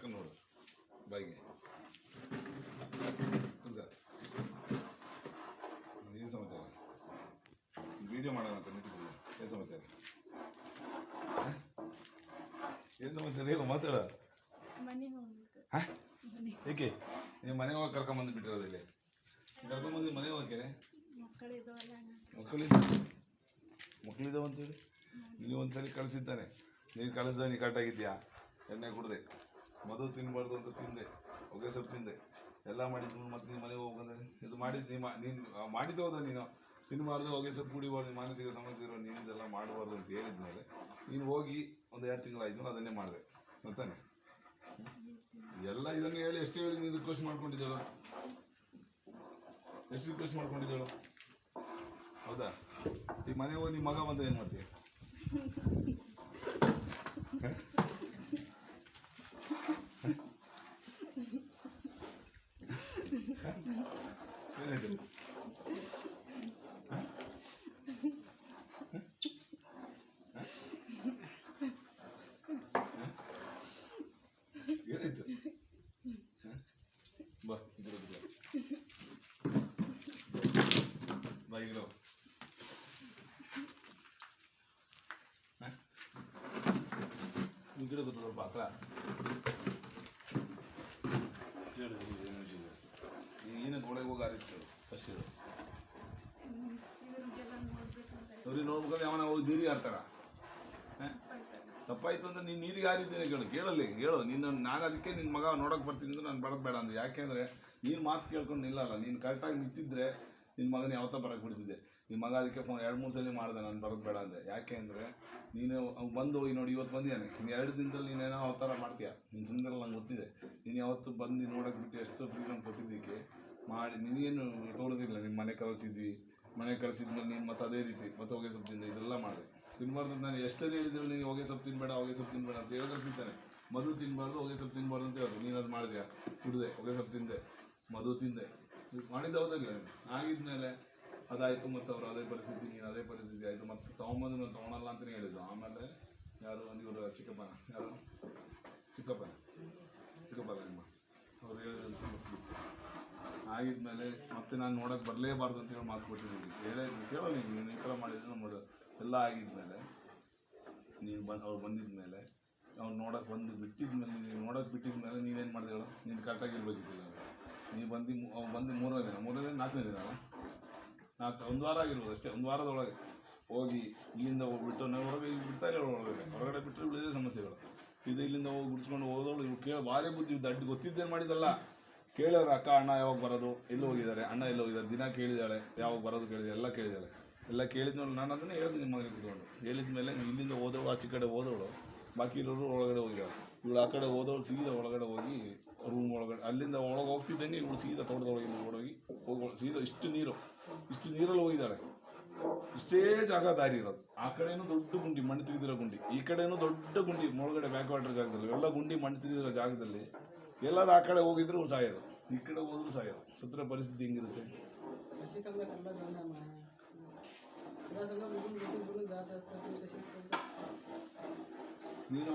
ಹಾಕೊಂಡು ನೋಡು ಬಾಯಿಗೆ. ಏನು ಸಮಾಚಾರ? ವಿಡಿಯೋ ಮಾಡೋಣ ಅಂತ ನಿಂತಿದ್ದೀವಿ. ಏನು ಸಮಾಚಾರ? ಏನು ಸಮಾಚಾರ ಹೇಳು, ಮಾತಾಡ. ಹಾಂ ಏಕೆ ನೀವು ಮನೆ ಹೋಗಿ ಕರ್ಕೊಂಬಂದು ಬಿಟ್ಟಿರೋದು? ಇಲ್ಲಿ ಕರ್ಕೊಂಬಂದು ಮನೆ ಹೋಗ್ತೇನೆ. ಮಕ್ಕಳಿದ್ದಾವೆ ಅಂತೇಳಿ ನೀವು ಒಂದ್ಸಲಿ ಕಳಿಸಿದ್ದಾನೆ. ನೀನು ಕಳಿಸ್ದ ನೀನು ಕರೆಕ್ಟಾಗಿದ್ಯಾ? ಎಣ್ಣೆ ಕುಡ್ದೆ, ಮಧು ತಿನ್ನಬಾರ್ದು ಅಂತ ತಿಂದೆ, ಹೊಗೆ ಸೊಪ್ಪು ತಿಂದೆ, ಎಲ್ಲ ಮಾಡಿದ್ದು. ಮತ್ತು ನೀನು ಮನೆಗೆ ಹೋಗ್ಬಂದೆ ಇದು ಮಾಡಿದ್ದು ನೀನು ಮಾಡಿದ್ದು ಹೌದಾ? ನೀನು ತಿನ್ನಬಾರ್ದು, ಹೊಗೆ ಸೊಪ್ಪು ಕುಡಿಬಾರ್ದು, ಮಾನಸಿಕ ಸಮಸ್ಯೆ ಇರೋ ನೀನು ಇದೆಲ್ಲ ಮಾಡಬಾರ್ದು ಅಂತ ಹೇಳಿದ್ಮೇಲೆ ನೀನು ಹೋಗಿ ಒಂದು 2 ತಿಂಗಳಾಯ್ತು ಅದನ್ನೇ ಮಾಡಿದೆ ಅಂತಾನೆ. ಎಲ್ಲ ಇದನ್ನು ಹೇಳಿ ಎಷ್ಟು ಹೇಳಿ ನೀನು ರಿಕ್ವೆಸ್ಟ್ ಮಾಡ್ಕೊಂಡಿದ್ದೇಳು? ಎಷ್ಟು ರಿಕ್ವೆಸ್ಟ್ ಮಾಡ್ಕೊಂಡಿದ್ದೇಳು? ಹೌದಾ? ಈಗ ಮನೆಗೆ ಹೋಗಿ ನಿಮ್ಮ ಮಗ ಬಂದ ಏನು ಮಾಡ್ತೀಯ? ಏನಾಯ್ತು? ಏನಾಯ್ತು? ಬಾ ಬಾ ಈಗ ಈ ಗಿಡ ಗೊತ್ತ ಸ್ವಲ್ಪ ಹತ್ರ ಹೇಳು. ಏನಕ್ಕೆ ಒಳಗೆ ಹೋಗಿ ಆರಿತ್ತು ಫಸ್ಟ್ ಹೇಳು. ಅವ್ರಿಗೆ ನೋಡ್ಬೇಕಾದ್ರೆ ಅವನ ಹೋಗಿ ನೀರಿಗೆ ಹಾರ್ತಾರ? ತಪ್ಪಾಯ್ತು ಅಂದ್ರೆ ನೀನು ನೀರಿಗೆ ಹಾರಿದ್ದೀನಿ ಕೇಳಲ್ಲಿ ಹೇಳು. ನಾನು ಅದಕ್ಕೆ ನಿನ್ನ ಮಗ ನೋಡೋಕೆ ಬರ್ತೀನಿ ಅಂದ್ರೆ ನಾನು ಬರೋದು ಬೇಡ ಅಂದೆ. ಯಾಕೆಂದರೆ ನೀನು ಮಾತು ಕೇಳ್ಕೊಂಡು ನಿಲ್ಲಲ್ಲ. ನೀನು ಕರೆಕ್ಟಾಗಿ ನಿಂತಿದ್ರೆ ನಿನ್ನ ಮಗನ ಯಾವತ್ತೋ ಬರೋಕ್ಕೆ ಬಿಡ್ತಿದ್ದೆ. ನಿಮ್ಮ ಮಗ ಅದಕ್ಕೆ ಫೋನ್ 2-3 ಸಲ ಮಾಡಿದೆ, ನಾನು ಬರೋದು ಬೇಡ ಅಂದೆ. ಯಾಕೆ ಅಂದರೆ ನೀನು ಅವ್ನು ಬಂದು ಹೋಗಿ ನೋಡಿ ಇವತ್ತು ಬಂದಿದ್ದಾನೆ. ನೀನು 2 ದಿನದಲ್ಲಿ ನೀನೇನೋ ಅವತಾರ ಮಾಡ್ತೀಯ. ನೀನು ಸುಮ್ಮನೆ ನಂಗೆ ಗೊತ್ತಿದೆ. ನೀನು ಯಾವತ್ತು ಬಂದು ನೋಡೋಕೆ ಬಿಟ್ಟು ಎಷ್ಟು ಫ್ರೀಡಮ್ ಕೊಟ್ಟಿದ್ದಕ್ಕೆ ಮಾಡಿ ನಿನಗೇನು ತೋರಿಸಿಲ್ಲ. ನಿಮ್ಮ ಮನೆ ಕಳಿಸಿದ್ಮೇಲೆ ನೀನು ಮತ್ತೆ ಅದೇ ರೀತಿ ಮತ್ತೆ ಹೊಗೆ ಸೊಪ್ಪು ತಿಂದೆ, ಇದೆಲ್ಲ ಮಾಡಿದೆ. ತಿನ್ನಬಾರ್ದು ಅಂತ ನಾನು ಎಷ್ಟಲ್ಲಿ ಹೇಳಿದ್ರು ನೀನು ಹೊಗೆ ಸೊಪ್ಪು ತಿನ್ನಬೇಡ ಅಂತ ಹೇಳೋಕೆ ತಿಂತಾನೆ. ಮಧು ತಿನ್ನಬಾರ್ದು, ಹೊಗೆ ಸೊಪ್ಪು ತಿನ್ನಬಾರ್ದು ಅಂತ ಹೇಳೋದು. ನೀನು ಅದು ಮಾಡಿದ್ಯಾ? ಕುಡಿದೆ, ಹೊಗೆ ಸೊಪ್ಪು ತಿಂದೆ, ಮಧು ತಿಂದೆ, ಮಾಡಿದ್ದು ಹೌದಾಗಿಲ್ಲ. ಆಗಿದ್ಮೇಲೆ ಅದಾಯಿತು. ಮತ್ತು ಅವರು ಅದೇ ಪರಿಸ್ಥಿತಿ, ನೀನು ಅದೇ ಪರಿಸ್ಥಿತಿ ಆಯಿತು. ಮತ್ತು ತೊಗೊಂಬಂದು ನಾನು ತೊಗೊಳಲ್ಲ ಅಂತಲೇ ಹೇಳಿದ್ದು. ಆಮೇಲೆ ಯಾರು ಇವರು ಚಿಕ್ಕಪ್ಪನ ನಿಮ್ಮ ಅವ್ರು ಹೇಳಿದ್ರು ಆಗಿದ್ಮೇಲೆ ಮತ್ತೆ ನಾನು ನೋಡೋಕೆ ಬರಲೇಬಾರ್ದು ಅಂತೇಳಿ ಮಾತು ಕೊಟ್ಟಿದ್ದೀನಿ. ಕೇಳೋ ನೀನು ಈ ಥರ ಮಾಡಿದ್ರೆ ನಮ್ಮ ಎಲ್ಲ ಆಗಿದ್ಮೇಲೆ ನೀನು ಅವ್ರು ಬಂದಿದ್ಮೇಲೆ ಅವ್ನು ನೋಡೋಕೆ ಬಿಟ್ಟಿದ್ಮೇಲೆ ನೀನೇನು ಮಾಡಿದೆ ಹೇಳು? ನೀನು ಕರೆಕ್ಟಾಗಿರ್ಬೇಕಿದ್ದಿಲ್ಲ. ನೀವು ಅವ್ನು ಬಂದು 3ನೇ ದಿನ 4ನೇ ದಿನ 1 ವಾರ ಆಗಿರ್ಬೋದು ಅಷ್ಟೇ. 1 ವಾರದೊಳಗೆ ಹೋಗಿ ಇಲ್ಲಿಂದ ಹೋಗ್ಬಿಟ್ಟು ನಾವು ಬಿಡ್ತಾರೆ ಹೊರಗಡೆ ಬಿಟ್ಟರೆ ಉಳಿದೇ ಸಮಸ್ಯೆಗಳು. ಸೀದಾ ಇಲ್ಲಿಂದ ಹೋಗಿ ಬಿಡಿಸ್ಕೊಂಡು ಹೋದವಳು ಇವ್ರು ಭಾರಿ ಬುದ್ಧಿ ದಡ್ಡು ಗೊತ್ತಿದ್ದೇನು ಮಾಡಿದ್ದಲ್ಲ. ಕೇಳೋರು ಅಕ್ಕ ಅಣ್ಣ ಯಾವಾಗ ಬರೋದು, ಎಲ್ಲಿ ಹೋಗಿದ್ದಾರೆ, ಅಣ್ಣ ಎಲ್ಲಿ ಹೋಗಿದ್ದಾರೆ, ದಿನ ಕೇಳಿದಾಳೆ, ಯಾವಾಗ ಬರೋದು ಕೇಳಿದಾಳೆ, ಎಲ್ಲ ಕೇಳಿದ್ಮೇಲೆ ನಾನು ಅದನ್ನೇ ಹೇಳಿದೆ ನಿಮ್ಮ ಮನೆಗೆ ಕೂತ್ಕೊಂಡು. ಹೇಳಿದ್ಮೇಲೆ ಇಲ್ಲಿಂದ ಹೋದವಳು ಆಚೆ ಕಡೆ ಹೋದವಳು, ಬಾಕಿ ಇರೋರು ಒಳಗಡೆ ಹೋಗಿದ್ದಾಳೆ. ಇವಳು ಆ ಕಡೆ ಹೋದವಳು ಸೀದಾ ಒಳಗಡೆ ಹೋಗಿ ರೂಮ್ ಒಳಗಡೆ ಅಲ್ಲಿಂದ ಒಳಗೆ ಹೋಗ್ತಿದ್ದಂಗೆ ಇವಳು ಸೀದಾ ತೋಟದೊಳಗಿಂದ ಹೋಗಿ ಸೀದಾ ಇಷ್ಟು ನೀರಲ್ಲಿ ಹೋಗಿದ್ದಾಳೆ. ಇಷ್ಟೇ ಜಾಗ ದಾರಿ ಇರೋದು. ಆ ಕಡೆನೂ ದೊಡ್ಡ ಗುಂಡಿ, ಮಣ್ಣು ತೆಗೆದಿರೋ ಗುಂಡಿ, ಈ ಕಡೆನೂ ದೊಡ್ಡ ಗುಂಡಿ, ಒಳಗಡೆ ಬ್ಯಾಕ್ ವಾಟರ್ ಜಾಗದಲ್ಲಿ ಎಲ್ಲ ಗುಂಡಿ ಮಣ್ಣು ತೆಗೆದಿರೋ ಜಾಗದಲ್ಲಿ ಎಲ್ಲರೂ ಆ ಕಡೆ ಹೋಗಿದ್ರು ಸಾಯೋದು, ಈ ಕಡೆ ಹೋದ್ರು ಸಾಯೋದು. ಸತ್ರ ಪರಿಸ್ಥಿತಿ ಹೆಂಗಿರುತ್ತೆ? ನೀನು